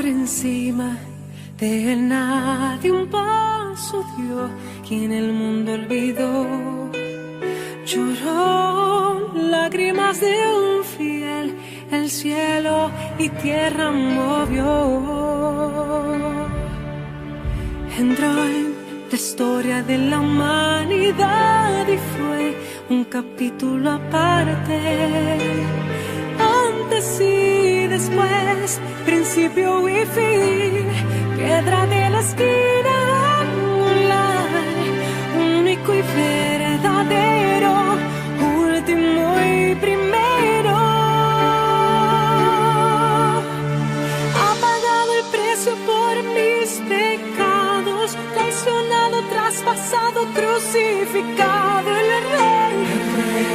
por encima de nadie un paso dio, quien el mundo olvidó. Lloró lágrimas de un fiel, el cielo y tierra movió. Entró en la historia de la humanidad y fue un capítulo aparte. Antes y después, principio y fin, piedra de la esquina angular, único y verdadero, último y primero. Ha pagado el precio por mis pecados, traicionado, traspasado, crucificado, el rey,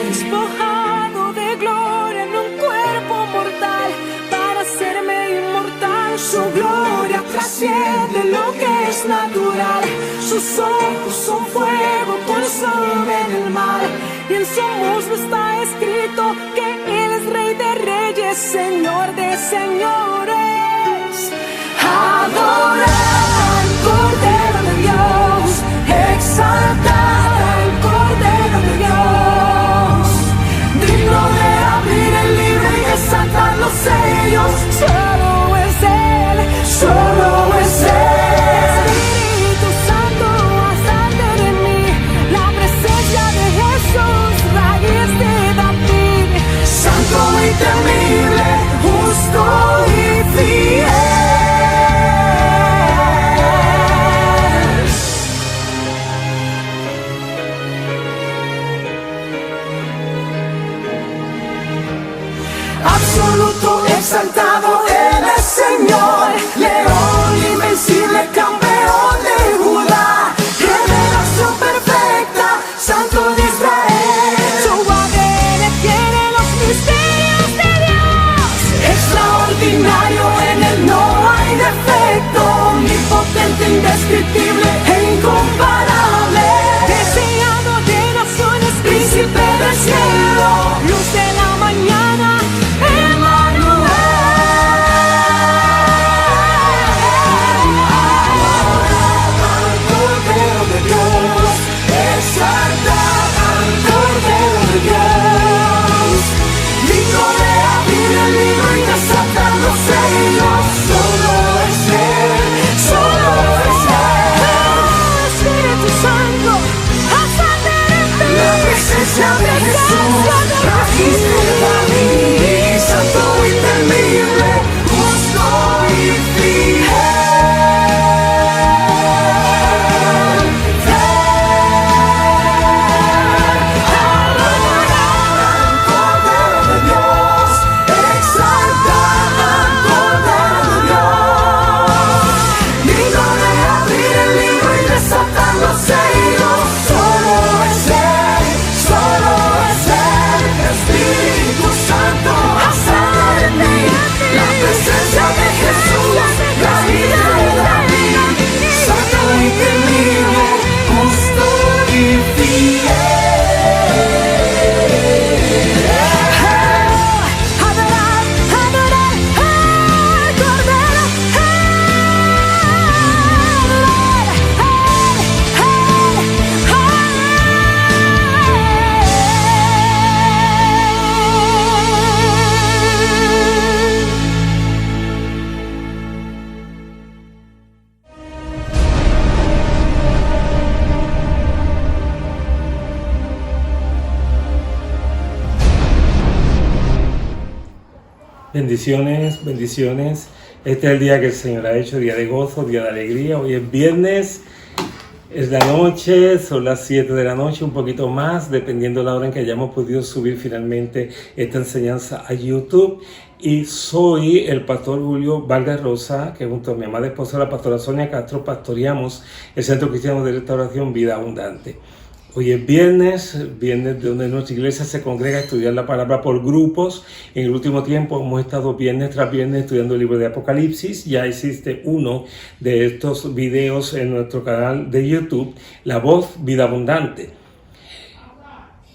despojado de gloria en un cuerpo mortal para hacerme inmortal. Su gloria trasciende lo que es natural, sus ojos son fuego, consumen el mar, y en su muslo está escrito que Él es Rey de reyes, Señor de señores. Adorar al Cordero de Dios, exaltar al Cordero de Dios, digno de abrir el libro y desatar los sellos. Solo es Él, solo es Él. Espíritu Santo, hazte de mí, la presencia de Jesús, raíz de David, santo y temible, justo y fiel. Absoluto, exaltado, Él es Señor, león invencible, campeón de Judá, revelación perfecta, santo de Israel. Su ADN tiene los misterios de Dios, extraordinario, en Él no hay defecto, omnipotente, indescriptible e incomparable, deseado de naciones, príncipe del cielo, luz de la mañana, Bendiciones, bendiciones. Este es el día que el Señor ha hecho, día de gozo, día de alegría. Hoy es viernes, es la noche, son las 7 de la noche, un poquito más, dependiendo de la hora en que hayamos podido subir finalmente esta enseñanza a YouTube. Y soy el pastor Julio Vargas Rosa, que junto a mi amada esposa, la pastora Sonia Castro, pastoreamos el Centro Cristiano de Restauración Vida Abundante. Hoy es viernes de donde nuestra iglesia se congrega a estudiar la palabra por grupos. En el último tiempo hemos estado viernes tras viernes estudiando el libro de Apocalipsis. Ya existe uno de estos videos en nuestro canal de YouTube, La Voz Vida Abundante.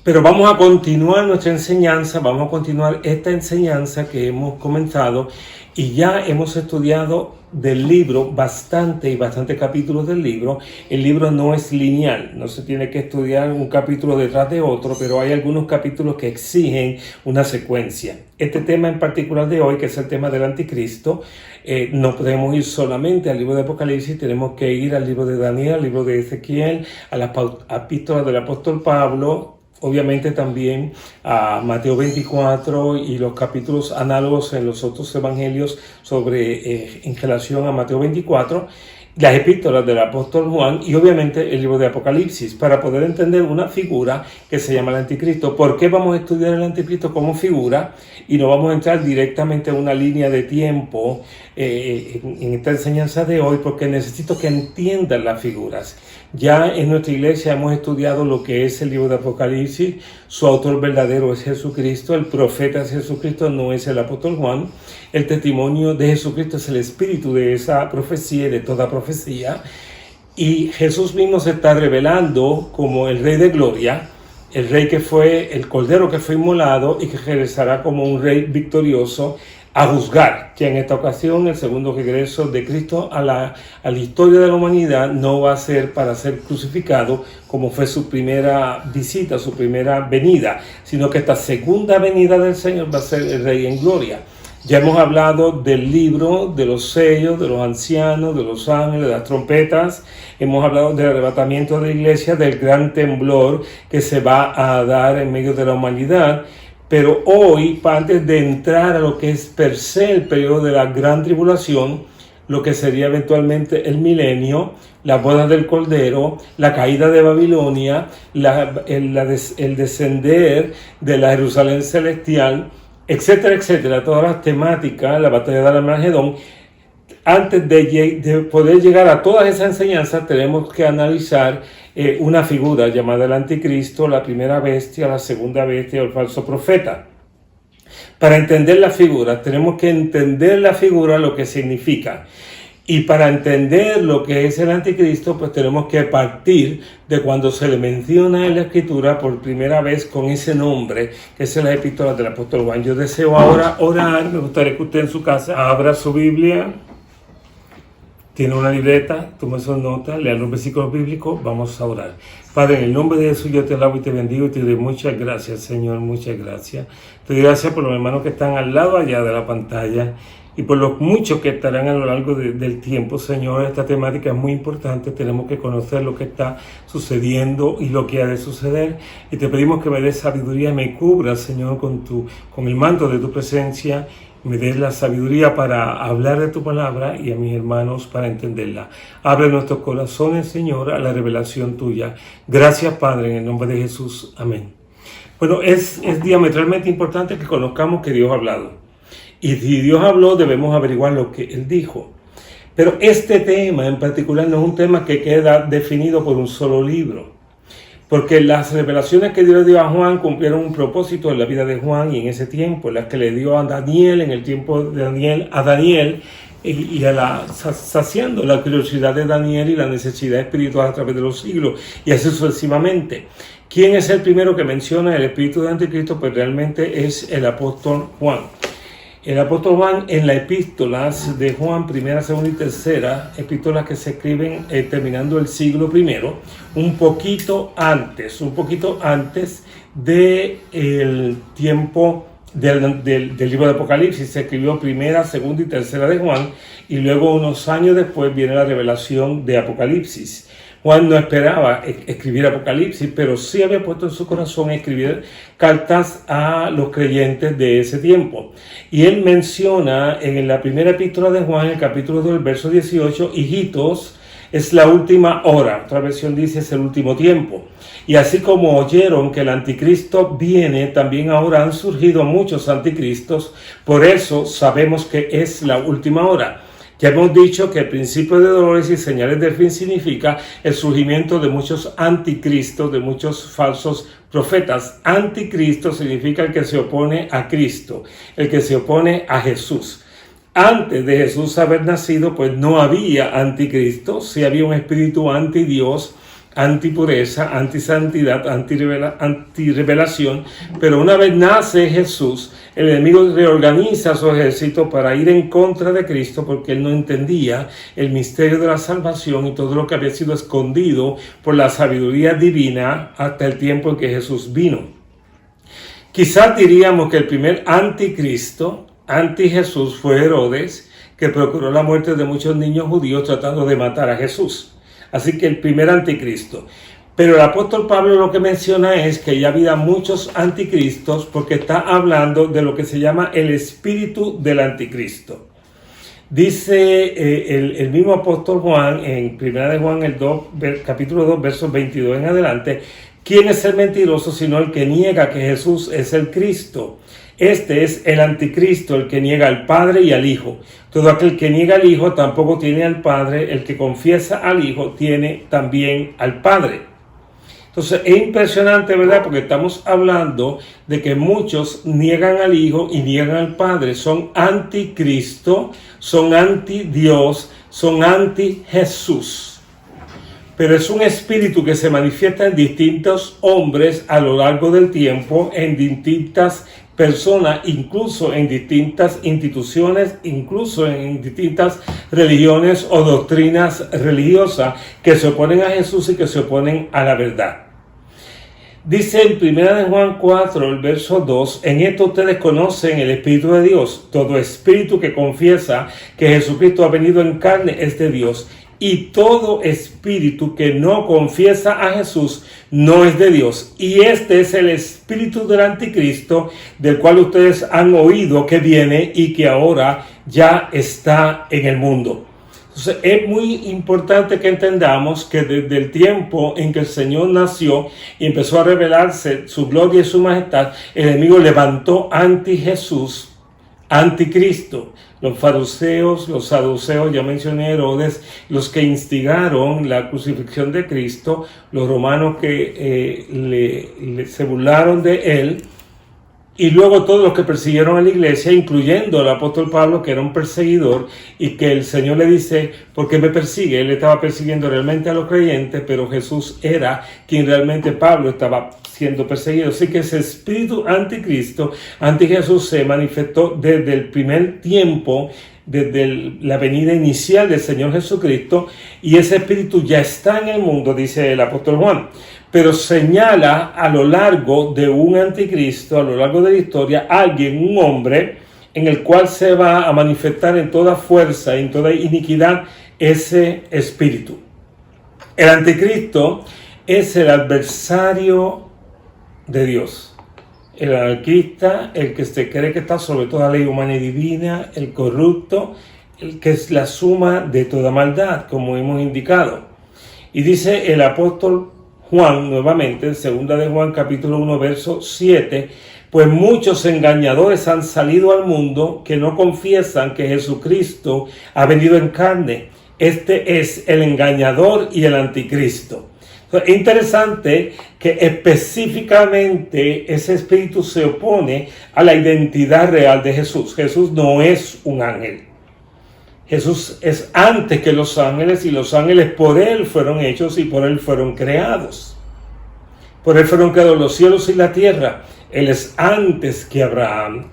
Pero vamos a continuar nuestra enseñanza, vamos a continuar esta enseñanza que hemos comenzado y ya hemos estudiado del libro bastante capítulos del libro. El libro no es lineal, no se tiene que estudiar un capítulo detrás de otro, pero hay algunos capítulos que exigen una secuencia. Este tema en particular de hoy, que es el tema del anticristo, no podemos ir solamente al libro de Apocalipsis, tenemos que ir al libro de Daniel, al libro de Ezequiel, a las epístolas del apóstol Pablo, obviamente también a Mateo 24 y los capítulos análogos en los otros evangelios en relación a Mateo 24, las epístolas del apóstol Juan y obviamente el libro de Apocalipsis, para poder entender una figura que se llama el anticristo. ¿Por qué vamos a estudiar el anticristo como figura y no vamos a entrar directamente a una línea de tiempo en esta enseñanza de hoy? Porque necesito que entiendan las figuras. Ya en nuestra iglesia hemos estudiado lo que es el libro de Apocalipsis. Su autor verdadero es Jesucristo, el profeta es Jesucristo, no es el apóstol Juan. El testimonio de Jesucristo es el espíritu de esa profecía y de toda profecía. Y Jesús mismo se está revelando como el Rey de Gloria, el Rey que fue, el Cordero que fue inmolado y que regresará como un Rey victorioso a juzgar, que en esta ocasión el segundo regreso de Cristo a la historia de la humanidad no va a ser para ser crucificado como fue su primera visita, su primera venida, sino que esta segunda venida del Señor va a ser el Rey en gloria. Ya hemos hablado del libro, de los sellos, de los ancianos, de los ángeles, de las trompetas. Hemos hablado del arrebatamiento de la iglesia, del gran temblor que se va a dar en medio de la humanidad. Pero hoy, antes de entrar a lo que es per se el periodo de la gran tribulación, lo que sería eventualmente el milenio, la boda del Cordero, la caída de Babilonia, el descender de la Jerusalén celestial, etcétera, etcétera, todas las temáticas, la batalla de Armagedón. Antes de poder llegar a todas esas enseñanzas, tenemos que analizar una figura llamada el anticristo, la primera bestia, la segunda bestia o el falso profeta. Para entender la figura, tenemos que entender la figura, lo que significa. Y para entender lo que es el anticristo, pues tenemos que partir de cuando se le menciona en la escritura por primera vez con ese nombre, que es en las epístolas del apóstol Juan. Yo deseo ahora orar, me gustaría que usted en su casa abra su Biblia, tiene una libreta, tome sus notas, lea los versículos bíblicos, vamos a orar. Padre, en el nombre de Jesús yo te alabo y te bendigo y te doy muchas gracias, Señor, muchas gracias. Te doy gracias por los hermanos que están al lado allá de la pantalla y por los muchos que estarán a lo largo del tiempo, Señor. Esta temática es muy importante, tenemos que conocer lo que está sucediendo y lo que ha de suceder. Y te pedimos que me des sabiduría y me cubras, Señor, con el manto de tu presencia. Me des la sabiduría para hablar de tu palabra y a mis hermanos para entenderla. Abre nuestros corazones, Señor, a la revelación tuya. Gracias, Padre, en el nombre de Jesús. Amén. Bueno, es diametralmente importante que conozcamos que Dios ha hablado. Y si Dios habló, debemos averiguar lo que Él dijo. Pero este tema en particular no es un tema que queda definido por un solo libro. Porque las revelaciones que Dios le dio a Juan cumplieron un propósito en la vida de Juan y en ese tiempo, las que le dio a Daniel, en el tiempo de Daniel, saciando la curiosidad de Daniel y la necesidad espiritual a través de los siglos, y así sucesivamente. ¿Quién es el primero que menciona el espíritu de Anticristo? Pues realmente es el apóstol Juan. El apóstol Juan, en las epístolas de Juan, primera, segunda y tercera, epístolas que se escriben terminando el siglo I, un poquito antes del tiempo del libro de Apocalipsis. Se escribió primera, segunda y tercera de Juan, y luego unos años después viene la revelación de Apocalipsis. Juan no esperaba escribir Apocalipsis, pero sí había puesto en su corazón escribir cartas a los creyentes de ese tiempo. Y él menciona en la primera epístola de Juan, en el capítulo 2, verso 18, hijitos, es la última hora. Otra versión dice es el último tiempo. Y así como oyeron que el anticristo viene, también ahora han surgido muchos anticristos. Por eso sabemos que es la última hora. Ya hemos dicho que el principio de dolores y señales del fin significa el surgimiento de muchos anticristos, de muchos falsos profetas. Anticristo significa el que se opone a Cristo, el que se opone a Jesús. Antes de Jesús haber nacido, pues no había anticristo, sí había un espíritu anti Dios antipureza, antisantidad, antirrevelación, pero una vez nace Jesús, el enemigo reorganiza su ejército para ir en contra de Cristo porque él no entendía el misterio de la salvación y todo lo que había sido escondido por la sabiduría divina hasta el tiempo en que Jesús vino. Quizás diríamos que el primer anticristo, anti-Jesús, fue Herodes, que procuró la muerte de muchos niños judíos tratando de matar a Jesús. Así que el primer anticristo. Pero el apóstol Pablo lo que menciona es que ya había muchos anticristos porque está hablando de lo que se llama el espíritu del anticristo. Dice el mismo apóstol Juan en 1 de Juan, capítulo 2, versos 22 en adelante, ¿quién es el mentiroso sino el que niega que Jesús es el Cristo? Este es el anticristo, el que niega al Padre y al Hijo. Todo aquel que niega al Hijo tampoco tiene al Padre. El que confiesa al Hijo tiene también al Padre. Entonces es impresionante, ¿verdad? Porque estamos hablando de que muchos niegan al Hijo y niegan al Padre. Son anticristo, son anti-Dios, son anti-Jesús. Pero es un espíritu que se manifiesta en distintos hombres a lo largo del tiempo, en distintas personas, incluso en distintas instituciones, incluso en distintas religiones o doctrinas religiosas que se oponen a Jesús y que se oponen a la verdad. Dice en 1 de Juan 4, el verso 2, en esto ustedes conocen el Espíritu de Dios. Todo espíritu que confiesa que Jesucristo ha venido en carne es de Dios. Y todo espíritu que no confiesa a Jesús no es de Dios. Y este es el espíritu del anticristo, del cual ustedes han oído que viene y que ahora ya está en el mundo. Entonces es muy importante que entendamos que desde el tiempo en que el Señor nació y empezó a revelarse su gloria y su majestad, el enemigo levantó anti Jesús, anticristo. Los fariseos, los saduceos, ya mencioné Herodes, los que instigaron la crucifixión de Cristo, los romanos que se burlaron de él, y luego todos los que persiguieron a la iglesia, incluyendo al apóstol Pablo, que era un perseguidor, y que el Señor le dice, ¿por qué me persigue? Él estaba persiguiendo realmente a los creyentes, pero Jesús era quien realmente Pablo estaba siendo perseguido. Así que ese espíritu anticristo, anti Jesús, se manifestó desde el primer tiempo, desde la venida inicial del Señor Jesucristo, y ese espíritu ya está en el mundo, dice el apóstol Juan. Pero señala a lo largo de un anticristo, a lo largo de la historia, alguien, un hombre, en el cual se va a manifestar en toda fuerza, en toda iniquidad, ese espíritu. El anticristo es el adversario de Dios. El anarquista, el que se cree que está sobre toda ley humana y divina, el corrupto, el que es la suma de toda maldad, como hemos indicado. Y dice el apóstol Juan, nuevamente, en 2 de Juan, capítulo 1, verso 7, pues muchos engañadores han salido al mundo que no confiesan que Jesucristo ha venido en carne. Este es el engañador y el anticristo. Es interesante que específicamente ese espíritu se opone a la identidad real de Jesús. Jesús no es un ángel. Jesús es antes que los ángeles y los ángeles por él fueron hechos y por él fueron creados. Por él fueron creados los cielos y la tierra. Él es antes que Abraham.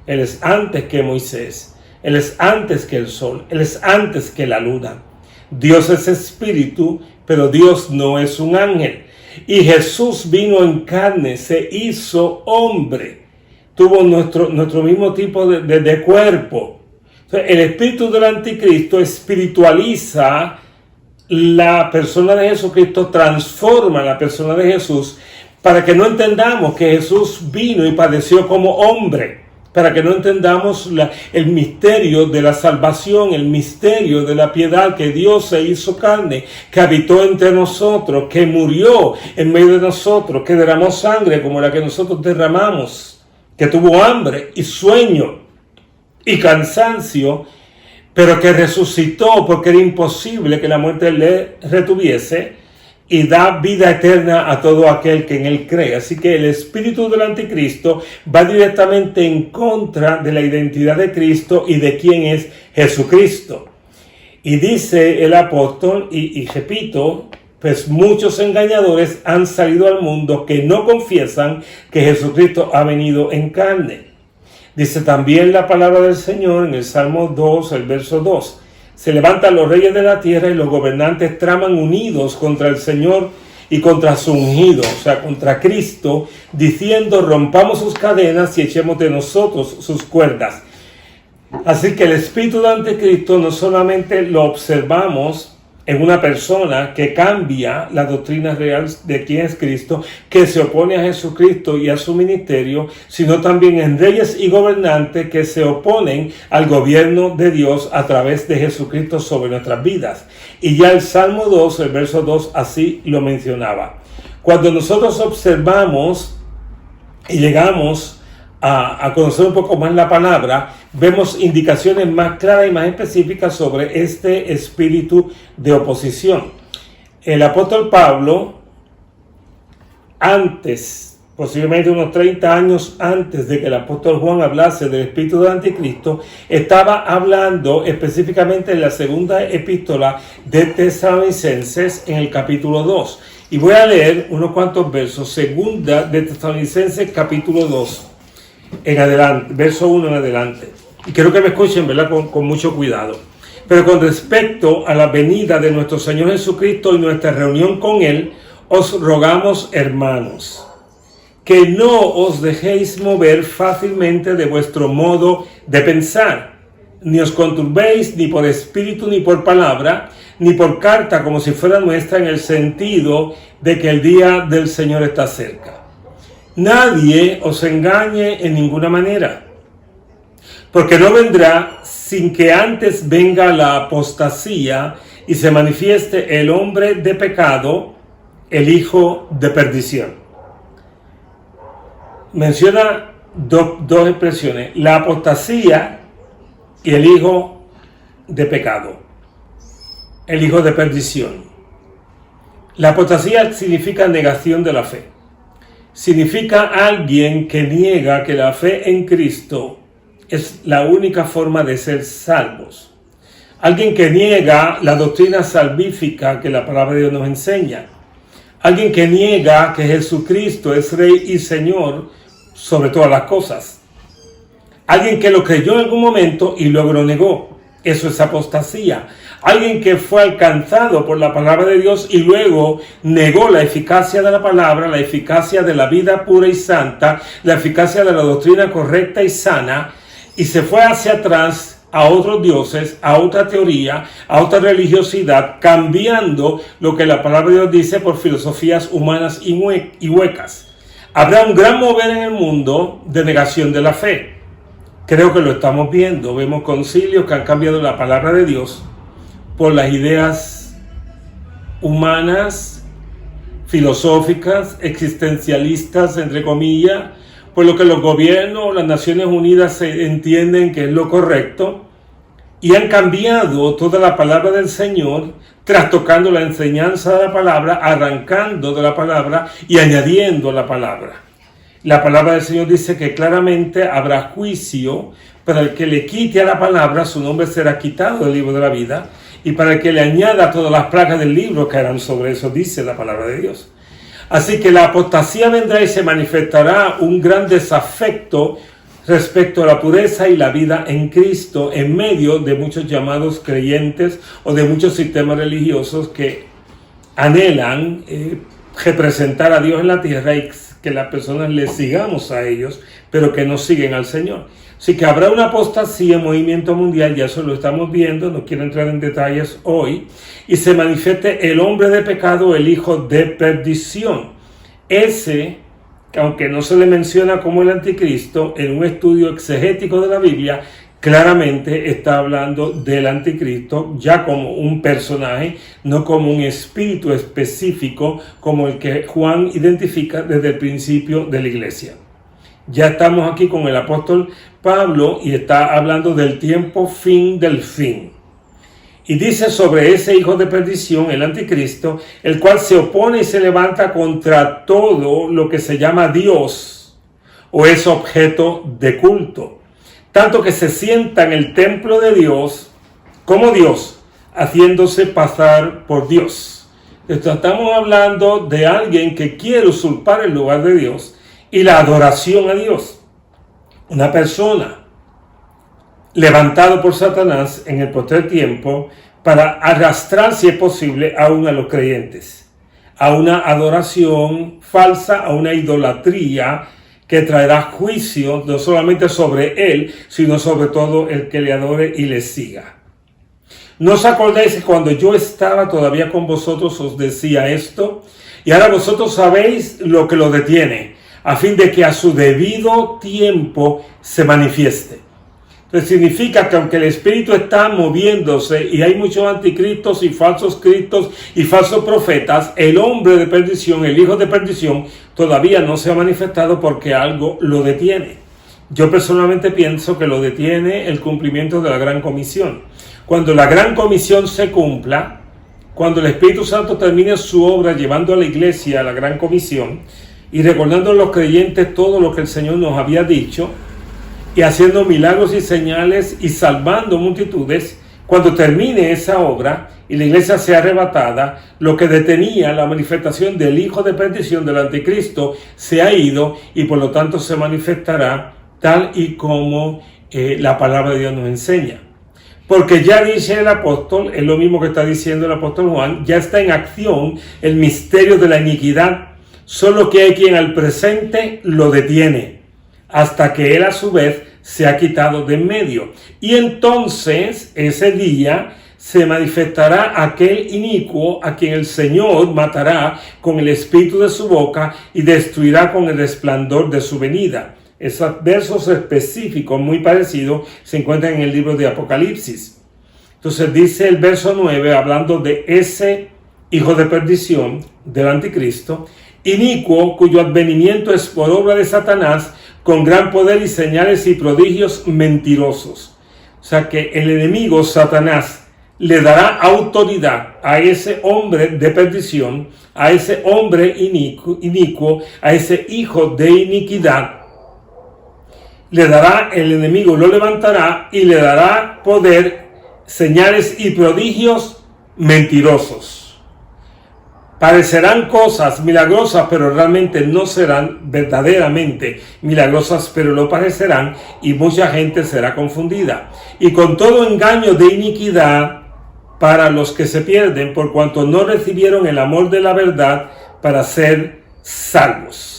Él es antes que Moisés. Él es antes que el sol. Él es antes que la luna. Dios es espíritu, pero Dios no es un ángel. Y Jesús vino en carne, se hizo hombre. Tuvo nuestro mismo tipo de cuerpo. El espíritu del anticristo espiritualiza la persona de Jesucristo, transforma la persona de Jesús para que no entendamos que Jesús vino y padeció como hombre, para que no entendamos el misterio de la salvación, el misterio de la piedad, que Dios se hizo carne, que habitó entre nosotros, que murió en medio de nosotros, que derramó sangre como la que nosotros derramamos, que tuvo hambre y sueño y cansancio, pero que resucitó porque era imposible que la muerte le retuviese, y da vida eterna a todo aquel que en él cree. Así que el espíritu del anticristo va directamente en contra de la identidad de Cristo y de quién es Jesucristo. Y dice el apóstol, y repito, pues muchos engañadores han salido al mundo que no confiesan que Jesucristo ha venido en carne. Dice también la palabra del Señor en el Salmo 2, el verso 2. Se levantan los reyes de la tierra y los gobernantes traman unidos contra el Señor y contra su ungido, o sea, contra Cristo, diciendo: rompamos sus cadenas y echemos de nosotros sus cuerdas. Así que el espíritu de anticristo no solamente lo observamos en una persona que cambia la doctrina real de quién es Cristo, que se opone a Jesucristo y a su ministerio, sino también en reyes y gobernantes que se oponen al gobierno de Dios a través de Jesucristo sobre nuestras vidas. Y ya el Salmo 2, el verso 2, así lo mencionaba. Cuando nosotros observamos y llegamos a conocer un poco más la palabra, vemos indicaciones más claras y más específicas sobre este espíritu de oposición. El apóstol Pablo, antes, posiblemente unos 30 años antes de que el apóstol Juan hablase del espíritu del anticristo, estaba hablando específicamente en la segunda epístola de Tesalonicenses en el capítulo 2. Y voy a leer unos cuantos versos, segunda de Tesalonicenses capítulo 2. En adelante, verso 1 en adelante. Y quiero que me escuchen, ¿verdad? Con mucho cuidado. Pero con respecto a la venida de nuestro Señor Jesucristo y nuestra reunión con Él, os rogamos, hermanos, que no os dejéis mover fácilmente de vuestro modo de pensar, ni os conturbéis ni por espíritu ni por palabra, ni por carta como si fuera nuestra, en el sentido de que el día del Señor está cerca. Nadie os engañe en ninguna manera, porque no vendrá sin que antes venga la apostasía y se manifieste el hombre de pecado, el hijo de perdición. Menciona dos expresiones: la apostasía y el hijo de pecado, el hijo de perdición. La apostasía significa negación de la fe. Significa alguien que niega que la fe en Cristo es la única forma de ser salvos. Alguien que niega la doctrina salvífica que la palabra de Dios nos enseña. Alguien que niega que Jesucristo es Rey y Señor sobre todas las cosas. Alguien que lo creyó en algún momento y luego lo negó. Eso es apostasía. Alguien que fue alcanzado por la palabra de Dios y luego negó la eficacia de la palabra, la eficacia de la vida pura y santa, la eficacia de la doctrina correcta y sana, y se fue hacia atrás a otros dioses, a otra teoría, a otra religiosidad, cambiando lo que la palabra de Dios dice por filosofías humanas y huecas. Habrá un gran mover en el mundo de negación de la fe. Creo que lo estamos viendo. Vemos concilios que han cambiado la palabra de Dios por las ideas humanas, filosóficas, existencialistas, entre comillas, por lo que los gobiernos, las Naciones Unidas entienden que es lo correcto, y han cambiado toda la palabra del Señor, trastocando la enseñanza de la palabra, arrancando de la palabra y añadiendo la palabra. La palabra del Señor dice que claramente habrá juicio. Para el que le quite a la palabra, su nombre será quitado del libro de la vida, y para el que le añada todas las plagas del libro caerán sobre eso, dice la palabra de Dios. Así que la apostasía vendrá y se manifestará un gran desafecto respecto a la pureza y la vida en Cristo en medio de muchos llamados creyentes o de muchos sistemas religiosos que anhelan representar a Dios en la tierra y que las personas le sigamos a ellos, pero que no siguen al Señor. Así que habrá una apostasía en movimiento mundial, ya eso lo estamos viendo, no quiero entrar en detalles hoy, y se manifieste el hombre de pecado, el hijo de perdición. Ese, que aunque no se le menciona como el anticristo, en un estudio exegético de la Biblia, claramente está hablando del anticristo ya como un personaje, no como un espíritu específico como el que Juan identifica desde el principio de la iglesia. Ya estamos aquí con el apóstol Pablo y está hablando del tiempo fin del fin. Y dice sobre ese hijo de perdición, el anticristo, el cual se opone y se levanta contra todo lo que se llama Dios o es objeto de culto. Tanto que se sienta en el templo de Dios como Dios, haciéndose pasar por Dios. Estamos hablando de alguien que quiere usurpar el lugar de Dios y la adoración a Dios. Una persona levantado por Satanás en el postrer tiempo para arrastrar, si es posible, aún a los creyentes, a una adoración falsa, a una idolatría que traerá juicio no solamente sobre él, sino sobre todo el que le adore y le siga. ¿No os acordáis que cuando yo estaba todavía con vosotros os decía esto? Y ahora vosotros sabéis lo que lo detiene, a fin de que a su debido tiempo se manifieste. Entonces significa que aunque el Espíritu está moviéndose y hay muchos anticristos y falsos cristos y falsos profetas, el hombre de perdición, el hijo de perdición, todavía no se ha manifestado porque algo lo detiene. Yo personalmente pienso que lo detiene el cumplimiento de la Gran Comisión. Cuando la Gran Comisión se cumpla, cuando el Espíritu Santo termine su obra llevando a la iglesia a la Gran Comisión y recordando a los creyentes todo lo que el Señor nos había dicho y haciendo milagros y señales y salvando multitudes, cuando termine esa obra y la iglesia sea arrebatada, lo que detenía la manifestación del hijo de perdición, del anticristo, se ha ido y por lo tanto se manifestará tal y como la palabra de Dios nos enseña. Porque ya dice el apóstol, es lo mismo que está diciendo el apóstol Juan, ya está en acción el misterio de la iniquidad, solo que hay quien al presente lo detiene, hasta que él a su vez se ha quitado de en medio. Y entonces ese día se manifestará aquel inicuo a quien el Señor matará con el espíritu de su boca y destruirá con el resplandor de su venida. Esos versos específicos muy parecidos se encuentran en el libro de Apocalipsis. Entonces dice el verso 9, hablando de ese hijo de perdición del anticristo, inicuo, cuyo advenimiento es por obra de Satanás, con gran poder y señales y prodigios mentirosos. O sea que el enemigo, Satanás, le dará autoridad a ese hombre de perdición, a ese hombre inicuo, a ese hijo de iniquidad. Le dará, el enemigo lo levantará y le dará poder, señales y prodigios mentirosos. Parecerán cosas milagrosas, pero realmente no serán verdaderamente milagrosas, pero lo parecerán y mucha gente será confundida. Y con todo engaño de iniquidad para los que se pierden, por cuanto no recibieron el amor de la verdad para ser salvos.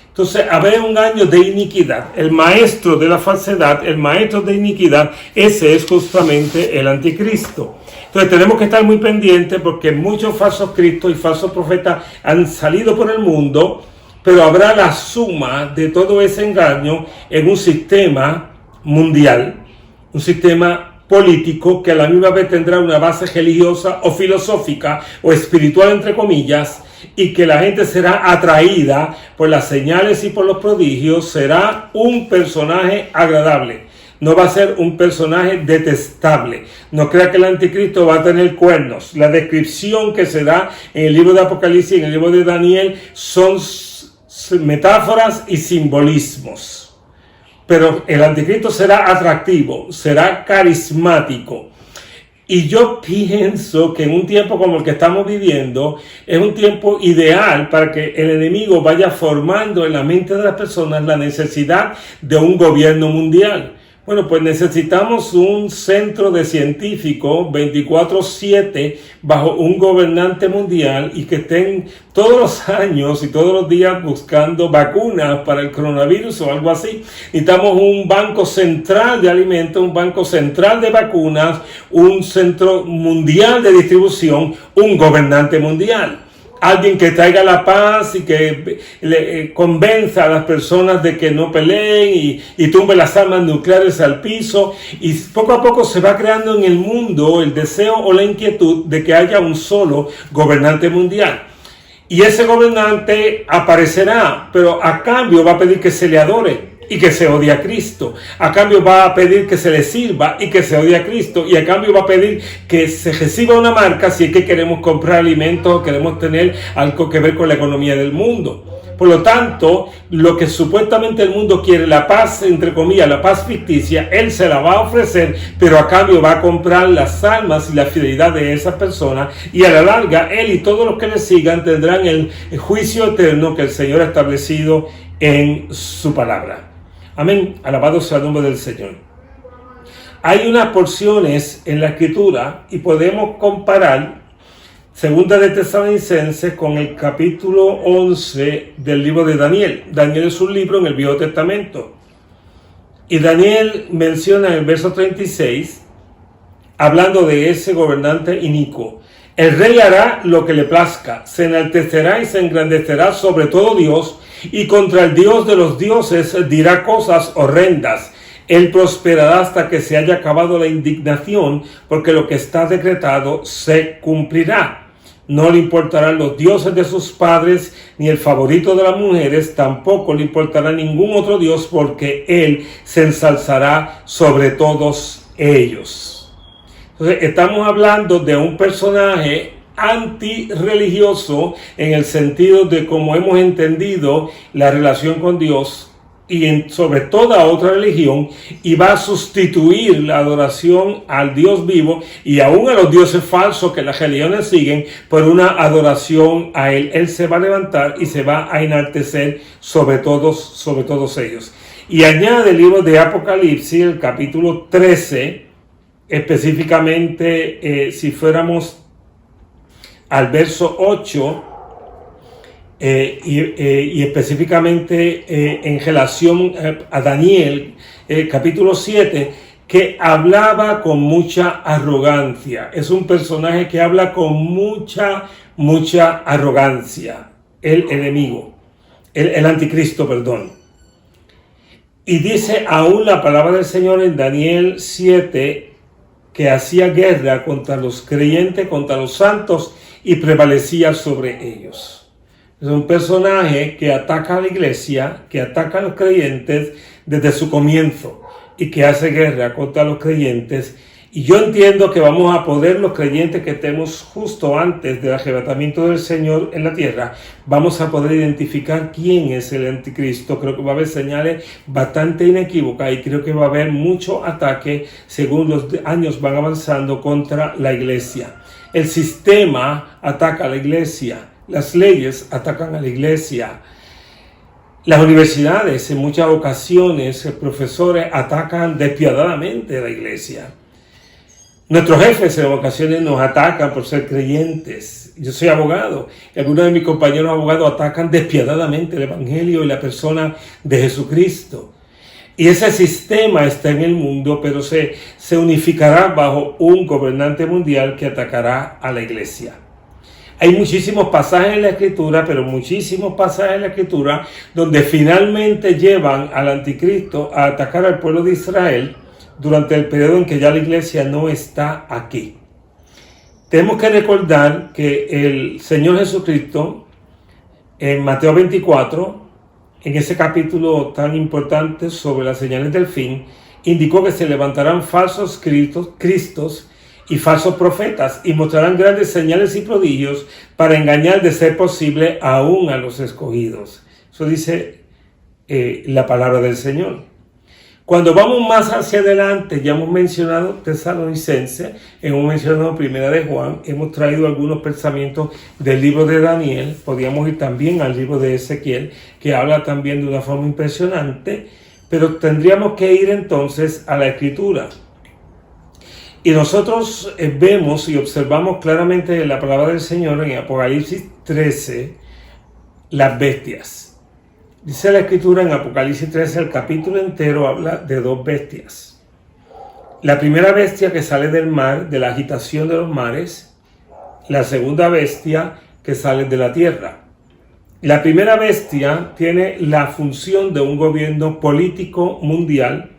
Entonces, habrá un año de iniquidad. El maestro de la falsedad, el maestro de iniquidad, ese es justamente el anticristo. Entonces, tenemos que estar muy pendientes porque muchos falsos cristos y falsos profetas han salido por el mundo, pero habrá la suma de todo ese engaño en un sistema mundial, un sistema político que a la misma vez tendrá una base religiosa o filosófica o espiritual, entre comillas, y que la gente será atraída por las señales y por los prodigios. Será un personaje agradable, no va a ser un personaje detestable. No crea que el anticristo va a tener cuernos. La descripción que se da en el libro de Apocalipsis y en el libro de Daniel son metáforas y simbolismos. Pero el anticristo será atractivo, será carismático. Y yo pienso que en un tiempo como el que estamos viviendo, es un tiempo ideal para que el enemigo vaya formando en la mente de las personas la necesidad de un gobierno mundial. Bueno, pues necesitamos un centro de científicos 24/7 bajo un gobernante mundial y que estén todos los años y todos los días buscando vacunas para el coronavirus o algo así. Necesitamos un banco central de alimentos, un banco central de vacunas, un centro mundial de distribución, un gobernante mundial. Alguien que traiga la paz y que le convenza a las personas de que no peleen y tumbe las armas nucleares al piso. Y poco a poco se va creando en el mundo el deseo o la inquietud de que haya un solo gobernante mundial. Y ese gobernante aparecerá, pero a cambio va a pedir que se le adore y que se odie a Cristo. A cambio va a pedir que se le sirva y que se odie a Cristo. Y a cambio va a pedir que se reciba una marca si es que queremos comprar alimentos o queremos tener algo que ver con la economía del mundo. Por lo tanto, lo que supuestamente el mundo quiere, la paz, entre comillas, la paz ficticia, Él se la va a ofrecer, pero a cambio va a comprar las almas y la fidelidad de esa persona, y a la larga, Él y todos los que le sigan tendrán el juicio eterno que el Señor ha establecido en su palabra. Amén. Alabado sea el nombre del Señor. Hay unas porciones en la Escritura y podemos comparar Segunda de Tesalonicenses con el capítulo 11 del libro de Daniel. Daniel es un libro en el Viejo Testamento. Y Daniel menciona en el verso 36, hablando de ese gobernante inicuo: el rey hará lo que le plazca, se enaltecerá y se engrandecerá sobre todo Dios, y contra el Dios de los dioses dirá cosas horrendas. Él prosperará hasta que se haya acabado la indignación, porque lo que está decretado se cumplirá. No le importarán los dioses de sus padres, ni el favorito de las mujeres, tampoco le importará ningún otro dios, porque él se ensalzará sobre todos ellos. Entonces, estamos hablando de un personaje antirreligioso en el sentido de cómo hemos entendido la relación con Dios y sobre toda otra religión, y va a sustituir la adoración al Dios vivo y aún a los dioses falsos que las religiones siguen por una adoración a Él. Él se va a levantar y se va a enaltecer sobre todos ellos. Y añade el libro de Apocalipsis, el capítulo 13, específicamente si fuéramos al verso 8, y específicamente en relación a Daniel, capítulo 7, que hablaba con mucha arrogancia. Es un personaje que habla con mucha arrogancia. El enemigo, el anticristo, perdón. Y dice aún la palabra del Señor en Daniel 7, que hacía guerra contra los creyentes, contra los santos, y prevalecía sobre ellos. Es un personaje que ataca a la iglesia, que ataca a los creyentes desde su comienzo y que hace guerra contra los creyentes. Y yo entiendo que vamos a poder, los creyentes que estemos justo antes del arrebatamiento del Señor en la tierra, vamos a poder identificar quién es el anticristo. Creo que va a haber señales bastante inequívocas y creo que va a haber mucho ataque según los años van avanzando contra la iglesia. El sistema ataca a la iglesia. Las leyes atacan a la iglesia. Las universidades, en muchas ocasiones, profesores atacan despiadadamente a la iglesia. Nuestros jefes en ocasiones nos atacan por ser creyentes. Yo soy abogado y algunos de mis compañeros abogados atacan despiadadamente el evangelio y la persona de Jesucristo. Y ese sistema está en el mundo, pero se unificará bajo un gobernante mundial que atacará a la iglesia. Hay muchísimos pasajes en la Escritura, pero muchísimos pasajes en la Escritura donde finalmente llevan al anticristo a atacar al pueblo de Israel durante el periodo en que ya la iglesia no está aquí. Tenemos que recordar que el Señor Jesucristo, en Mateo 24, en ese capítulo tan importante sobre las señales del fin, indicó que se levantarán falsos cristos y falsos profetas, y mostrarán grandes señales y prodigios para engañar, de ser posible, aún a los escogidos. Eso dice la palabra del Señor. Cuando vamos más hacia adelante, ya hemos mencionado Tesalonicenses, hemos mencionado Primera de Juan, hemos traído algunos pensamientos del libro de Daniel, podríamos ir también al libro de Ezequiel, que habla también de una forma impresionante, pero tendríamos que ir entonces a la Escritura. Y nosotros vemos y observamos claramente en la palabra del Señor en Apocalipsis 13 las bestias. Dice la Escritura en Apocalipsis 13, el capítulo entero habla de dos bestias. La primera bestia que sale del mar, de la agitación de los mares. La segunda bestia que sale de la tierra. La primera bestia tiene la función de un gobierno político mundial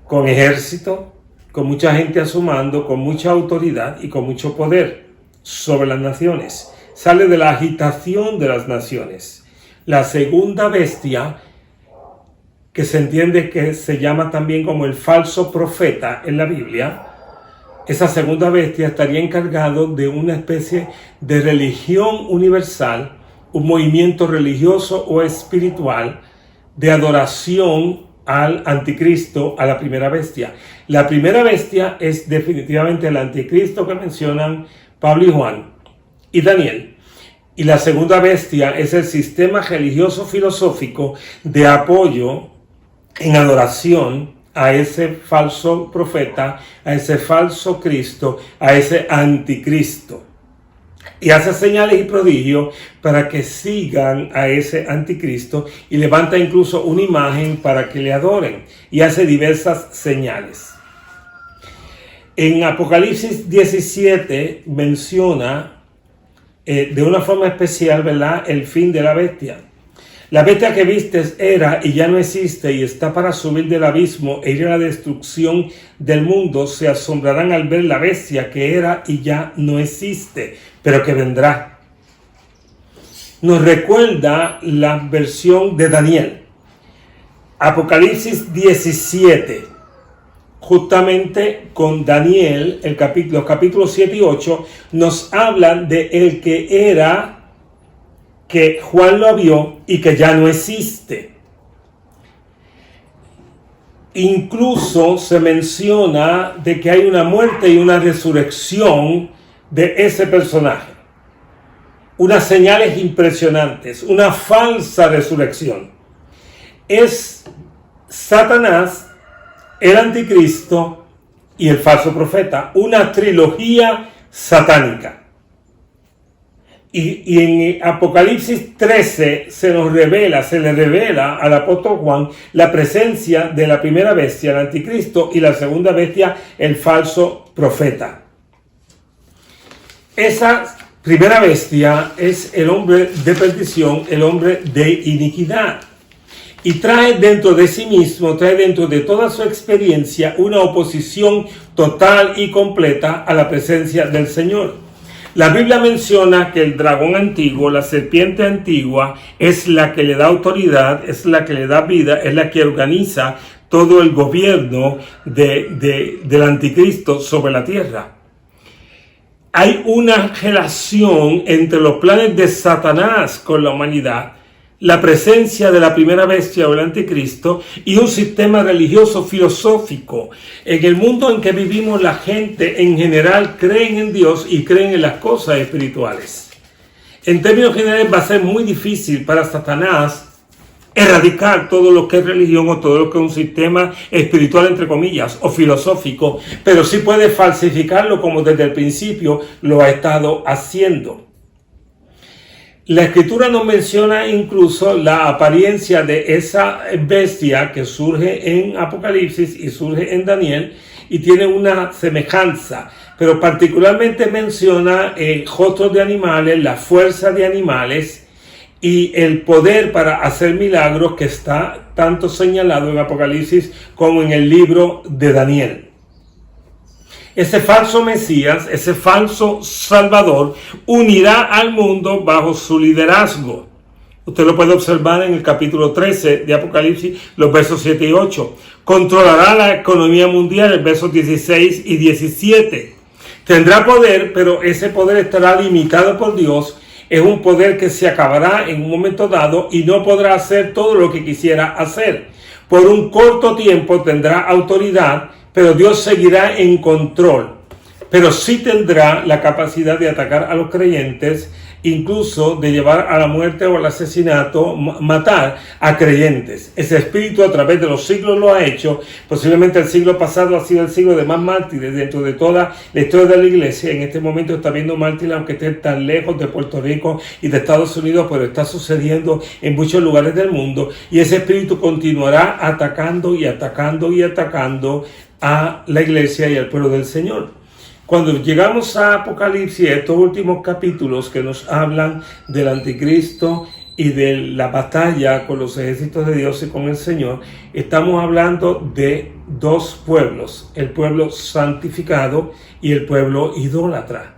con ejército, con mucha gente a su mando, con mucha autoridad y con mucho poder sobre las naciones. Sale de la agitación de las naciones. La segunda bestia, que se entiende que se llama también como el falso profeta en la Biblia, esa segunda bestia estaría encargado de una especie de religión universal, un movimiento religioso o espiritual de adoración al anticristo, a la primera bestia. La primera bestia es definitivamente el anticristo que mencionan Pablo y Juan y Daniel. Y la segunda bestia es el sistema religioso filosófico de apoyo en adoración a ese falso profeta, a ese falso Cristo, a ese anticristo. Y hace señales y prodigios para que sigan a ese anticristo y levanta incluso una imagen para que le adoren y hace diversas señales. En Apocalipsis 17 menciona de una forma especial, ¿verdad?, el fin de la bestia. La bestia que vistes era y ya no existe y está para subir del abismo e ir a la destrucción del mundo. Se asombrarán al ver la bestia que era y ya no existe, pero que vendrá. Nos recuerda la versión de Daniel. Apocalipsis 17, justamente con Daniel, los capítulos 7 y 8, nos hablan de el que era, que Juan lo vio y que ya no existe. Incluso se menciona de que hay una muerte y una resurrección de ese personaje. Unas señales impresionantes, una falsa resurrección. Es Satanás, el anticristo y el falso profeta. Una trilogía satánica. Y en Apocalipsis 13 se le revela al apóstol Juan la presencia de la primera bestia, el anticristo, y la segunda bestia, el falso profeta. Esa primera bestia es el hombre de perdición, el hombre de iniquidad. Y trae dentro de sí mismo, trae dentro de toda su experiencia una oposición total y completa a la presencia del Señor. La Biblia menciona que el dragón antiguo, la serpiente antigua, es la que le da autoridad, es la que le da vida, es la que organiza todo el gobierno del anticristo sobre la tierra. Hay una relación entre los planes de Satanás con la humanidad, la presencia de la primera bestia o el anticristo y un sistema religioso filosófico. En el mundo en que vivimos, la gente en general creen en Dios y creen en las cosas espirituales. En términos generales va a ser muy difícil para Satanás erradicar todo lo que es religión o todo lo que es un sistema espiritual, entre comillas, o filosófico, pero sí puede falsificarlo como desde el principio lo ha estado haciendo. La Escritura nos menciona incluso la apariencia de esa bestia que surge en Apocalipsis y surge en Daniel y tiene una semejanza, pero particularmente menciona rostros de animales, la fuerza de animales y el poder para hacer milagros que está tanto señalado en Apocalipsis como en el libro de Daniel. Ese falso Mesías, ese falso Salvador, unirá al mundo bajo su liderazgo. Usted lo puede observar en el capítulo 13 de Apocalipsis, los versos 7 y 8. Controlará la economía mundial, el versos 16 y 17. Tendrá poder, pero ese poder estará limitado por Dios. Es un poder que se acabará en un momento dado y no podrá hacer todo lo que quisiera hacer. Por un corto tiempo tendrá autoridad, pero Dios seguirá en control. Pero sí tendrá la capacidad de atacar a los creyentes, incluso de llevar a la muerte o al asesinato, matar a creyentes. Ese espíritu a través de los siglos lo ha hecho. Posiblemente el siglo pasado ha sido el siglo de más mártires dentro de toda la historia de la iglesia. En este momento está habiendo mártires, aunque estén tan lejos de Puerto Rico y de Estados Unidos, pero está sucediendo en muchos lugares del mundo. Y ese espíritu continuará atacando y atacando y atacando a la iglesia y al pueblo del Señor. Cuando llegamos a Apocalipsis, estos últimos capítulos que nos hablan del anticristo y de la batalla con los ejércitos de Dios y con el Señor, estamos hablando de dos pueblos, el pueblo santificado y el pueblo idólatra.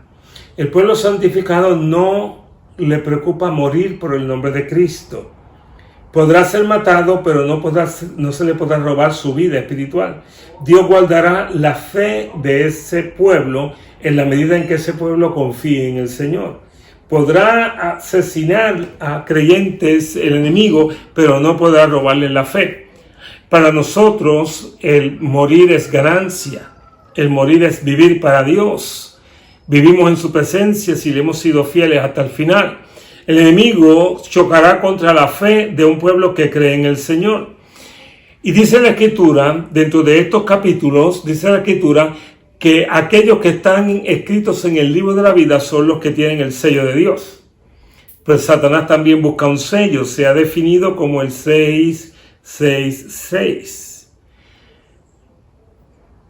El pueblo santificado no le preocupa morir por el nombre de Cristo. Podrá ser matado, pero no se le podrá robar su vida espiritual. Dios guardará la fe de ese pueblo en la medida en que ese pueblo confíe en el Señor. Podrá asesinar a creyentes el enemigo, pero no podrá robarle la fe. Para nosotros el morir es ganancia, el morir es vivir para Dios. Vivimos en su presencia si le hemos sido fieles hasta el final. El enemigo chocará contra la fe de un pueblo que cree en el Señor. Y dice la Escritura, dentro de estos capítulos, dice la Escritura que aquellos que están escritos en el libro de la vida son los que tienen el sello de Dios. Pues Satanás también busca un sello, se ha definido como el 666.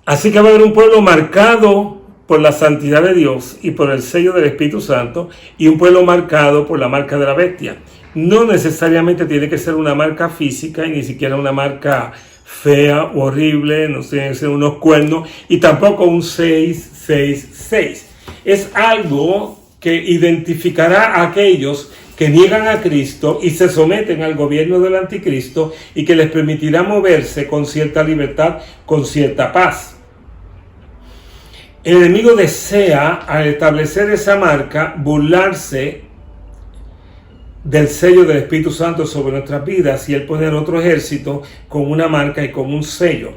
Así que va a haber un pueblo marcado por la santidad de Dios y por el sello del Espíritu Santo, y un pueblo marcado por la marca de la bestia. No necesariamente tiene que ser una marca física y ni siquiera una marca fea o horrible, no tiene que ser unos cuernos, y tampoco un 666. Es algo que identificará a aquellos que niegan a Cristo y se someten al gobierno del anticristo, y que les permitirá moverse con cierta libertad, con cierta paz. El enemigo desea, al establecer esa marca, burlarse del sello del Espíritu Santo sobre nuestras vidas, y él poner otro ejército con una marca y con un sello.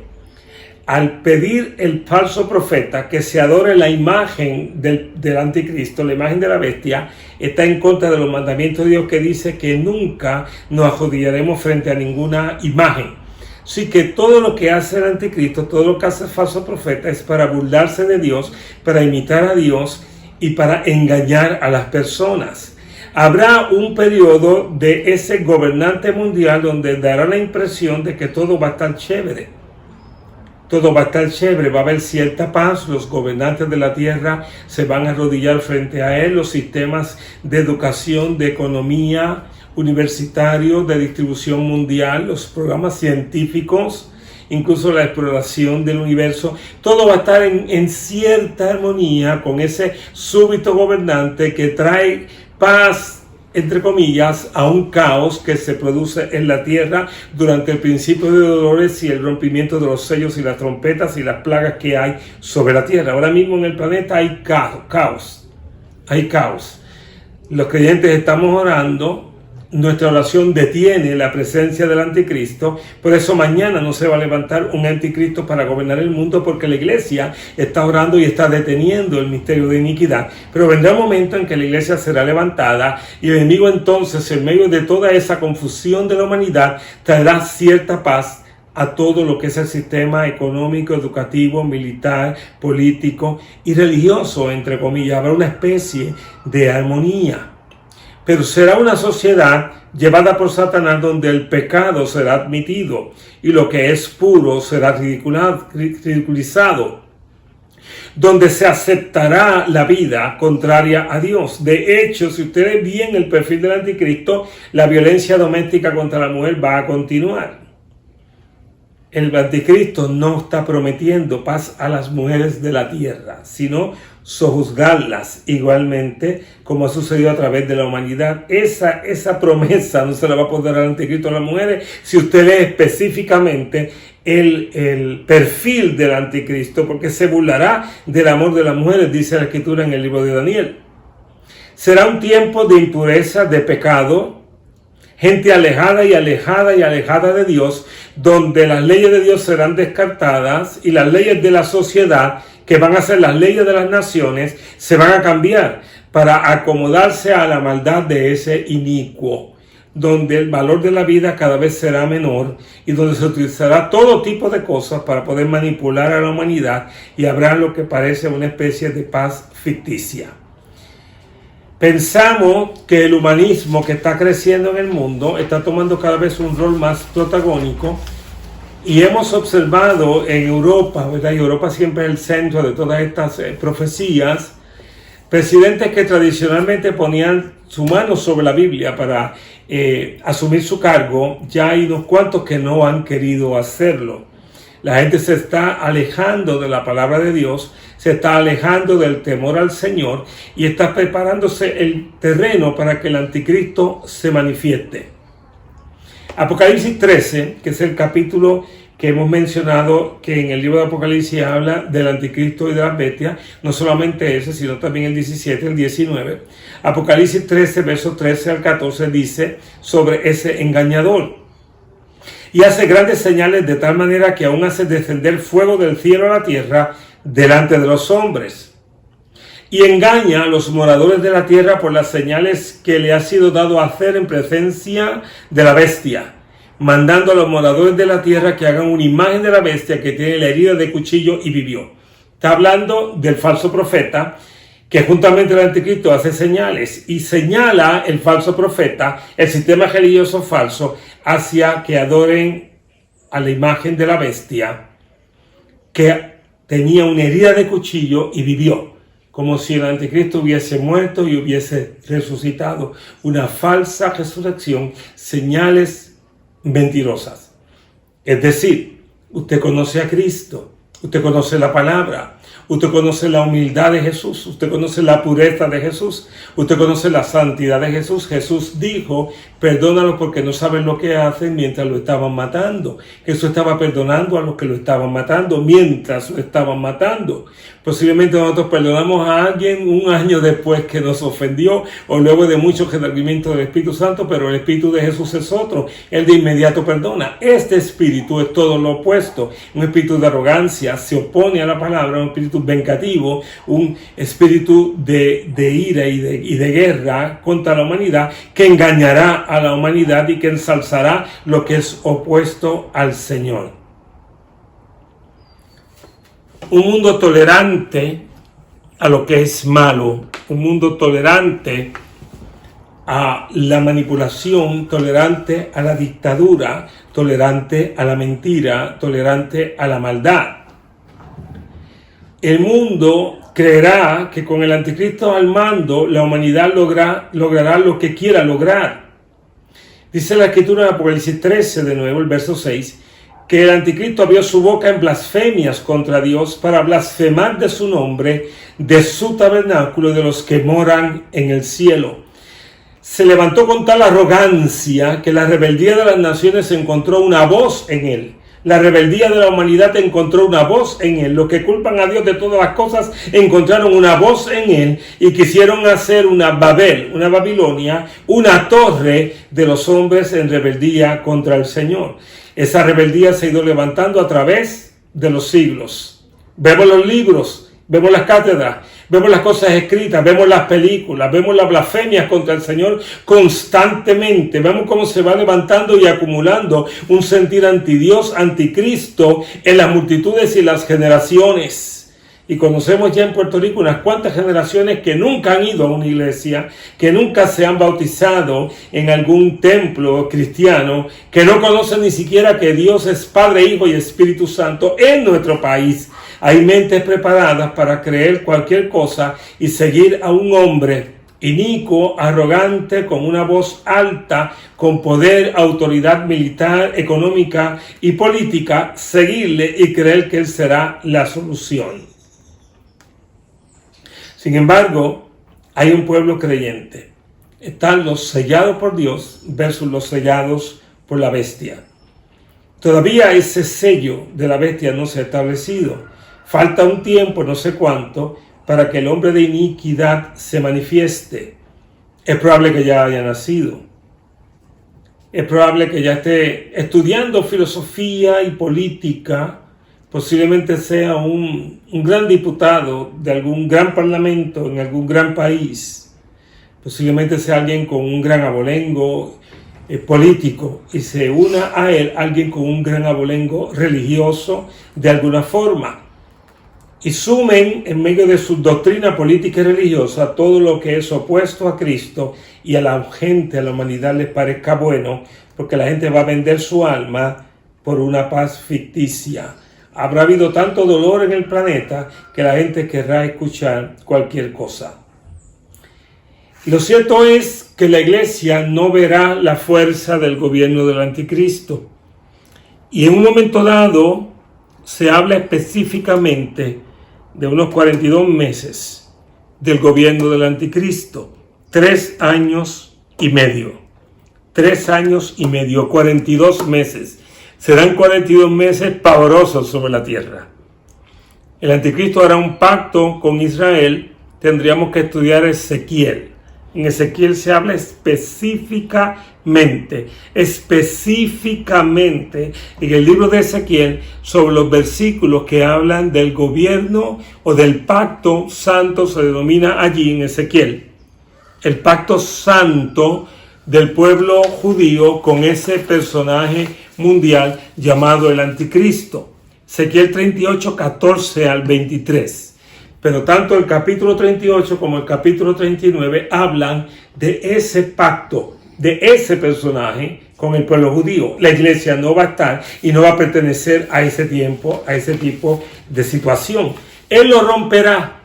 Al pedir el falso profeta que se adore la imagen del anticristo, la imagen de la bestia, está en contra de los mandamientos de Dios, que dice que nunca nos arrodillaremos frente a ninguna imagen. Así que todo lo que hace el anticristo, todo lo que hace el falso profeta, es para burlarse de Dios, para imitar a Dios y para engañar a las personas. Habrá un periodo de ese gobernante mundial donde dará la impresión de que todo va a estar chévere. Todo va a estar chévere, va a haber cierta paz, los gobernantes de la tierra se van a arrodillar frente a él, los sistemas de educación, de economía, universitarios, de distribución mundial, los programas científicos, incluso la exploración del universo, todo va a estar en cierta armonía con ese súbito gobernante que trae paz, entre comillas, a un caos que se produce en la tierra durante el principio de dolores y el rompimiento de los sellos y las trompetas y las plagas que hay sobre la tierra. Ahora mismo en el planeta hay caos. Hay caos. Los creyentes estamos orando. Nuestra oración detiene la presencia del anticristo. Por eso mañana no se va a levantar un anticristo para gobernar el mundo, porque la iglesia está orando y está deteniendo el misterio de iniquidad. Pero vendrá un momento en que la iglesia será levantada, y el enemigo entonces, en medio de toda esa confusión de la humanidad, traerá cierta paz a todo lo que es el sistema económico, educativo, militar, político y religioso, entre comillas. Habrá una especie de armonía. Pero será una sociedad llevada por Satanás, donde el pecado será admitido y lo que es puro será ridiculizado, donde se aceptará la vida contraria a Dios. De hecho, si ustedes ven el perfil del anticristo, la violencia doméstica contra la mujer va a continuar. El anticristo no está prometiendo paz a las mujeres de la tierra, sino sojuzgarlas igualmente, como ha sucedido a través de la humanidad. Esa promesa no se la va a poder dar al anticristo a las mujeres. Si usted lee específicamente el perfil del anticristo, porque se burlará del amor de las mujeres, dice la Escritura en el libro de Daniel. Será un tiempo de impureza, de pecado, gente alejada de Dios, donde las leyes de Dios serán descartadas y las leyes de la sociedad, que van a ser las leyes de las naciones, se van a cambiar para acomodarse a la maldad de ese inicuo, donde el valor de la vida cada vez será menor y donde se utilizará todo tipo de cosas para poder manipular a la humanidad, y habrá lo que parece una especie de paz ficticia. Pensamos que el humanismo que está creciendo en el mundo está tomando cada vez un rol más protagónico, y hemos observado en Europa, ¿verdad? Y Europa siempre es el centro de todas estas profecías, presidentes que tradicionalmente ponían su mano sobre la Biblia para asumir su cargo. Ya hay unos cuantos que no han querido hacerlo. La gente se está alejando de la palabra de Dios, se está alejando del temor al Señor, y está preparándose el terreno para que el anticristo se manifieste. Apocalipsis 13, que es el capítulo que hemos mencionado que en el libro de Apocalipsis habla del anticristo y de las bestias, no solamente ese, sino también el 17, el 19. Apocalipsis 13, versos 13 al 14 dice sobre ese engañador. Y hace grandes señales de tal manera que aún hace descender fuego del cielo a la tierra delante de los hombres. Y engaña a los moradores de la tierra por las señales que le ha sido dado a hacer en presencia de la bestia, mandando a los moradores de la tierra que hagan una imagen de la bestia que tiene la herida de cuchillo y vivió. Está hablando del falso profeta, que juntamente el anticristo hace señales y señala el falso profeta, el sistema religioso falso, hacia que adoren a la imagen de la bestia, que tenía una herida de cuchillo y vivió, como si el anticristo hubiese muerto y hubiese resucitado. Una falsa resurrección, señales mentirosas. Es decir, usted conoce a Cristo, usted conoce la palabra, usted conoce la humildad de Jesús, usted conoce la pureza de Jesús, usted conoce la santidad de Jesús. Jesús dijo, perdónalos porque no saben lo que hacen mientras lo estaban matando. Jesús estaba perdonando a los que lo estaban matando mientras lo estaban matando. Posiblemente nosotros perdonamos a alguien un año después que nos ofendió o luego de muchos redargüimientos del Espíritu Santo, pero el Espíritu de Jesús es otro. Él de inmediato perdona. Este espíritu es todo lo opuesto. Un espíritu de arrogancia se opone a la palabra, un espíritu vengativo, un espíritu de ira y de guerra contra la humanidad, que engañará a la humanidad y que ensalzará lo que es opuesto al Señor. Un mundo tolerante a lo que es malo, un mundo tolerante a la manipulación, tolerante a la dictadura, tolerante a la mentira, tolerante a la maldad. El mundo creerá que con el anticristo al mando, la humanidad logrará lo que quiera lograr. Dice la Escritura en Apocalipsis 13, de nuevo, el verso 6, que el anticristo abrió su boca en blasfemias contra Dios para blasfemar de su nombre, de su tabernáculo y de los que moran en el cielo. Se levantó con tal arrogancia que la rebeldía de las naciones encontró una voz en él. La rebeldía de la humanidad encontró una voz en él. Los que culpan a Dios de todas las cosas encontraron una voz en él y quisieron hacer una Babel, una Babilonia, una torre de los hombres en rebeldía contra el Señor. Esa rebeldía se ha ido levantando a través de los siglos. Vemos los libros, vemos las cátedras, vemos las cosas escritas, vemos las películas, vemos las blasfemias contra el Señor constantemente. Vemos cómo se va levantando y acumulando un sentir antidios, anticristo en las multitudes y las generaciones. Y conocemos ya en Puerto Rico unas cuantas generaciones que nunca han ido a una iglesia, que nunca se han bautizado en algún templo cristiano, que no conocen ni siquiera que Dios es Padre, Hijo y Espíritu Santo en nuestro país. Hay mentes preparadas para creer cualquier cosa y seguir a un hombre inicuo, arrogante, con una voz alta, con poder, autoridad militar, económica y política, seguirle y creer que él será la solución. Sin embargo, hay un pueblo creyente. Están los sellados por Dios versus los sellados por la bestia. Todavía ese sello de la bestia no se ha establecido. Falta un tiempo, no sé cuánto, para que el hombre de iniquidad se manifieste. Es probable que ya haya nacido. Es probable que ya esté estudiando filosofía y política. Posiblemente sea un gran diputado de algún gran parlamento en algún gran país. Posiblemente sea alguien con un gran abolengo político y se una a él alguien con un gran abolengo religioso de alguna forma. Y sumen en medio de su doctrina política y religiosa todo lo que es opuesto a Cristo y a la gente, a la humanidad les parezca bueno, porque la gente va a vender su alma por una paz ficticia. Habrá habido tanto dolor en el planeta que la gente querrá escuchar cualquier cosa. Lo cierto es que la iglesia no verá la fuerza del gobierno del anticristo. Y en un momento dado se habla específicamente de unos 42 meses del gobierno del anticristo. 3 años y medio. 3 años y medio, 42 meses. Serán 42 meses pavorosos sobre la tierra. El anticristo hará un pacto con Israel. Tendríamos que estudiar Ezequiel. En Ezequiel se habla específicamente en el libro de Ezequiel sobre los versículos que hablan del gobierno o del pacto santo, se denomina allí en Ezequiel. El pacto santo del pueblo judío con ese personaje mundial llamado el anticristo. Ezequiel 38, 14 al 23. Pero tanto el capítulo 38 como el capítulo 39 hablan de ese pacto, de ese personaje con el pueblo judío. La iglesia no va a estar y no va a pertenecer a ese tiempo, a ese tipo de situación. Él lo romperá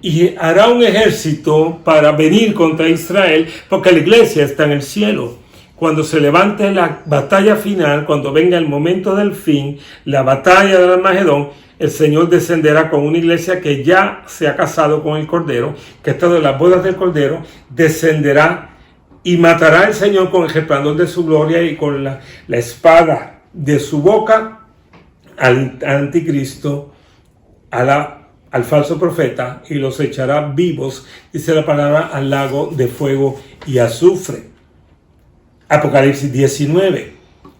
y hará un ejército para venir contra Israel, porque la iglesia está en el cielo. Cuando se levante la batalla final, cuando venga el momento del fin, la batalla del Armagedón, el Señor descenderá con una iglesia que ya se ha casado con el Cordero, que está de las bodas del Cordero, descenderá y matará el Señor con el resplandor de su gloria y con la espada de su boca al anticristo, al falso profeta, y los echará vivos, dice la palabra, al lago de fuego y azufre. Apocalipsis 19.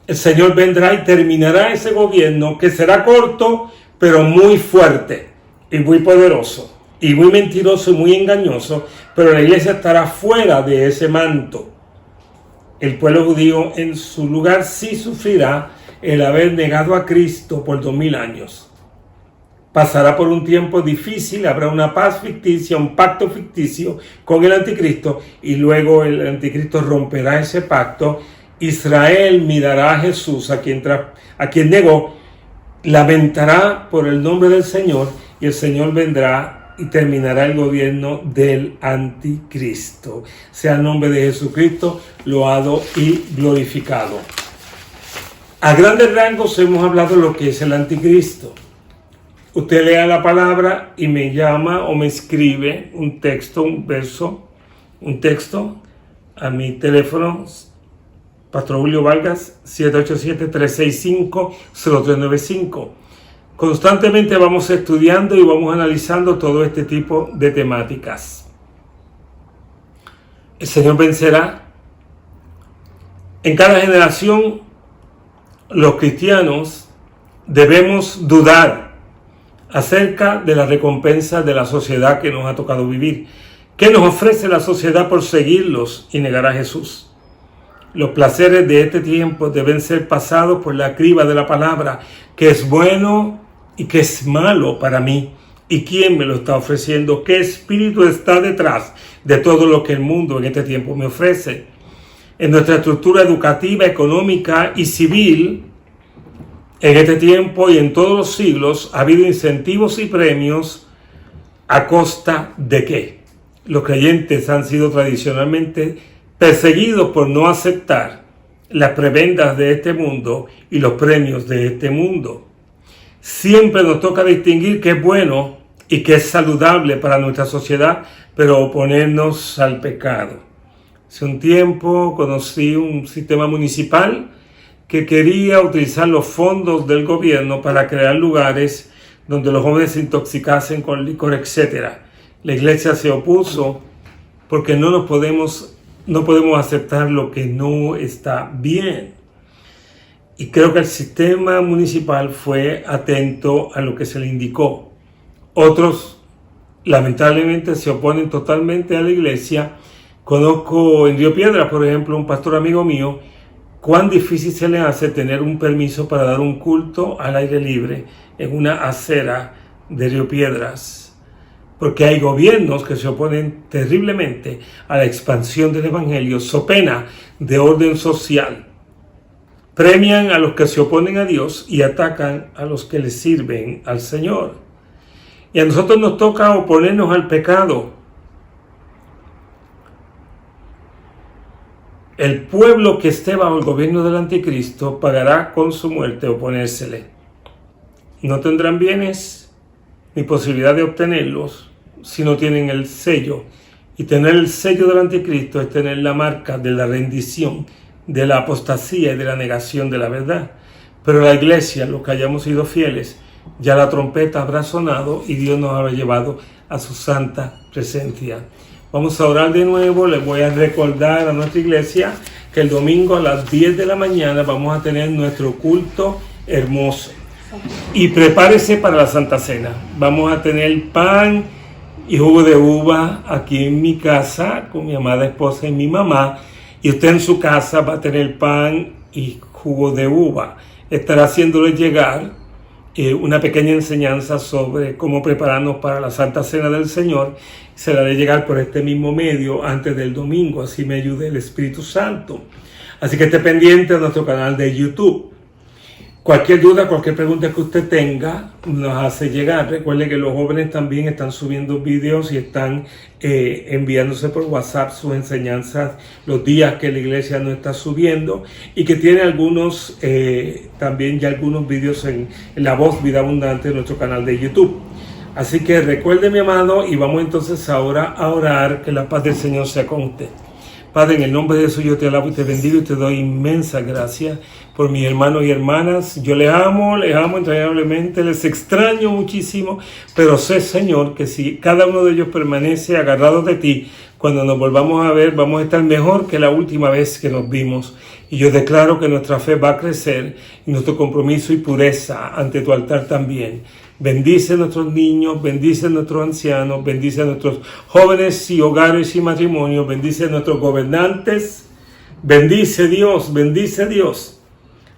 El Señor vendrá y terminará ese gobierno que será corto, pero muy fuerte y muy poderoso y muy mentiroso y muy engañoso, pero la iglesia estará fuera de ese manto. El pueblo judío en su lugar sí sufrirá el haber negado a Cristo por 2000 años. Pasará por un tiempo difícil, habrá una paz ficticia, un pacto ficticio con el anticristo, y luego el anticristo romperá ese pacto. Israel mirará a Jesús, a quien negó, lamentará por el nombre del Señor, y el Señor vendrá y terminará el gobierno del anticristo. Sea el nombre de Jesucristo loado y glorificado. A grandes rasgos hemos hablado de lo que es el anticristo. Usted lea la palabra y me llama o me escribe un texto, un verso, un texto a mi teléfono, Pastor Julio Vargas, 787-365-0395. Constantemente vamos estudiando y vamos analizando todo este tipo de temáticas. El Señor vencerá. En cada generación, los cristianos debemos dudar acerca de la recompensa de la sociedad que nos ha tocado vivir. ¿Qué nos ofrece la sociedad por seguirlos y negar a Jesús? Los placeres de este tiempo deben ser pasados por la criba de la palabra, que es bueno y que es malo para mí. ¿Y quién me lo está ofreciendo? ¿Qué espíritu está detrás de todo lo que el mundo en este tiempo me ofrece? En nuestra estructura educativa, económica y civil, en este tiempo y en todos los siglos ha habido incentivos y premios a costa de qué. Los creyentes han sido tradicionalmente perseguidos por no aceptar las prebendas de este mundo y los premios de este mundo. Siempre nos toca distinguir qué es bueno y qué es saludable para nuestra sociedad, pero oponernos al pecado. Hace un tiempo conocí un sistema municipal que quería utilizar los fondos del gobierno para crear lugares donde los jóvenes se intoxicasen con licor, etc. La iglesia se opuso porque no podemos aceptar lo que no está bien. Y creo que el sistema municipal fue atento a lo que se le indicó. Otros, lamentablemente, se oponen totalmente a la iglesia. Conozco en Río Piedras, por ejemplo, un pastor amigo mío, cuán difícil se le hace tener un permiso para dar un culto al aire libre en una acera de Río Piedras, porque hay gobiernos que se oponen terriblemente a la expansión del evangelio, so pena de orden social. Premian a los que se oponen a Dios y atacan a los que le sirven al Señor. Y a nosotros nos toca oponernos al pecado. El pueblo que esté bajo el gobierno del anticristo pagará con su muerte oponérsele. No tendrán bienes ni posibilidad de obtenerlos si no tienen el sello. Y tener el sello del anticristo es tener la marca de la rendición, de la apostasía y de la negación de la verdad. Pero la iglesia, los que hayamos sido fieles, ya la trompeta habrá sonado y Dios nos habrá llevado a su santa presencia. Vamos a orar de nuevo. Les voy a recordar a nuestra iglesia que el domingo a las 10 de la mañana vamos a tener nuestro culto hermoso. Y prepárese para la Santa Cena. Vamos a tener pan y jugo de uva aquí en mi casa con mi amada esposa y mi mamá. Y usted en su casa va a tener pan y jugo de uva. Estará haciéndole llegar una pequeña enseñanza sobre cómo prepararnos para la Santa Cena del Señor. Se la haré llegar por este mismo medio antes del domingo, así me ayude el Espíritu Santo. Así que esté pendiente a nuestro canal de YouTube. Cualquier duda, cualquier pregunta que usted tenga, nos hace llegar. Recuerde que los jóvenes también están subiendo videos y están enviándose por WhatsApp sus enseñanzas los días que la iglesia no está subiendo, y que tiene algunos, también ya algunos videos en La Voz Vida Abundante de nuestro canal de YouTube. Así que recuerde, mi amado, y vamos entonces ahora a orar. Que la paz del Señor sea con usted. Padre, en el nombre de Jesús yo te alabo y te bendigo y te doy inmensa gracia por mis hermanos y hermanas. Yo les amo entrañablemente, les extraño muchísimo, pero sé, Señor, que si cada uno de ellos permanece agarrado de ti, cuando nos volvamos a ver vamos a estar mejor que la última vez que nos vimos. Y yo declaro que nuestra fe va a crecer y nuestro compromiso y pureza ante tu altar también. Bendice a nuestros niños, bendice a nuestros ancianos, bendice a nuestros jóvenes y hogares y matrimonios, bendice a nuestros gobernantes, bendice Dios,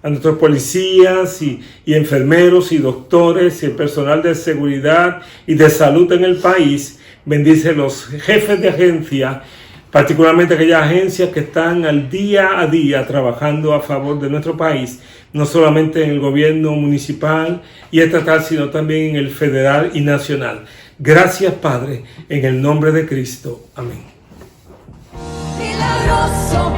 a nuestros policías y enfermeros y doctores y el personal de seguridad y de salud en el país. Bendice a los jefes de agencia, particularmente aquellas agencias que están al día a día trabajando a favor de nuestro país, no solamente en el gobierno municipal y estatal, sino también en el federal y nacional. Gracias, Padre, en el nombre de Cristo. Amén. Milagroso.